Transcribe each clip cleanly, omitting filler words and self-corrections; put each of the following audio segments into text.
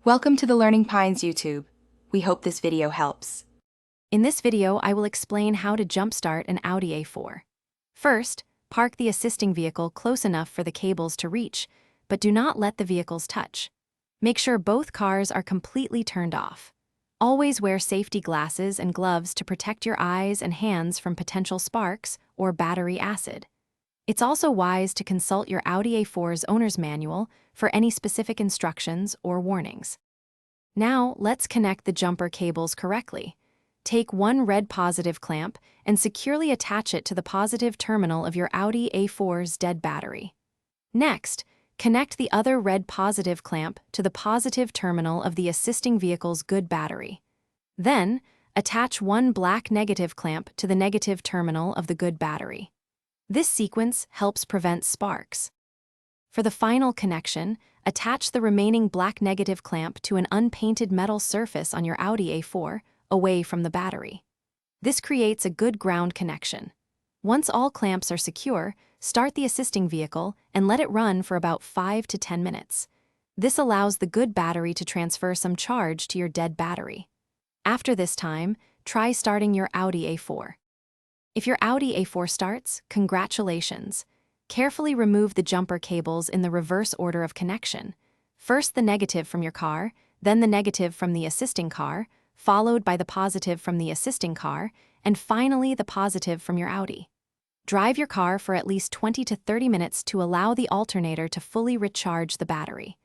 Welcome to the Learning Pines YouTube. We hope this video helps. In this video, I will explain how to jumpstart an Audi A4. First, park the assisting vehicle close enough for the cables to reach, but do not let the vehicles touch. Make sure both cars are completely turned off. Always wear safety glasses and gloves to protect your eyes and hands from potential sparks or battery acid. It's also wise to consult your Audi A4's owner's manual for any specific instructions or warnings. Now, let's connect the jumper cables correctly. Take one red positive clamp and securely attach it to the positive terminal of your Audi A4's dead battery. Next, connect the other red positive clamp to the positive terminal of the assisting vehicle's good battery. Then, attach one black negative clamp to the negative terminal of the good battery. This sequence helps prevent sparks. For the final connection, attach the remaining black negative clamp to an unpainted metal surface on your Audi A4, away from the battery. This creates a good ground connection. Once all clamps are secure, start the assisting vehicle and let it run for about 5 to 10 minutes. This allows the good battery to transfer some charge to your dead battery. After this time, try starting your Audi A4. If your Audi A4 starts, congratulations. Carefully remove the jumper cables in the reverse order of connection. First the negative from your car, then the negative from the assisting car, followed by the positive from the assisting car, and finally the positive from your Audi. Drive your car for at least 20 to 30 minutes to allow the alternator to fully recharge the battery.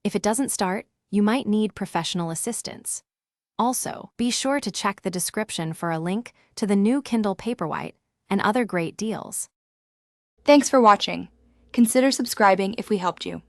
If it doesn't start, you might need professional assistance. Also, be sure to check the description for a link to the new Kindle Paperwhite and other great deals. Thanks for watching. Consider subscribing if we helped you.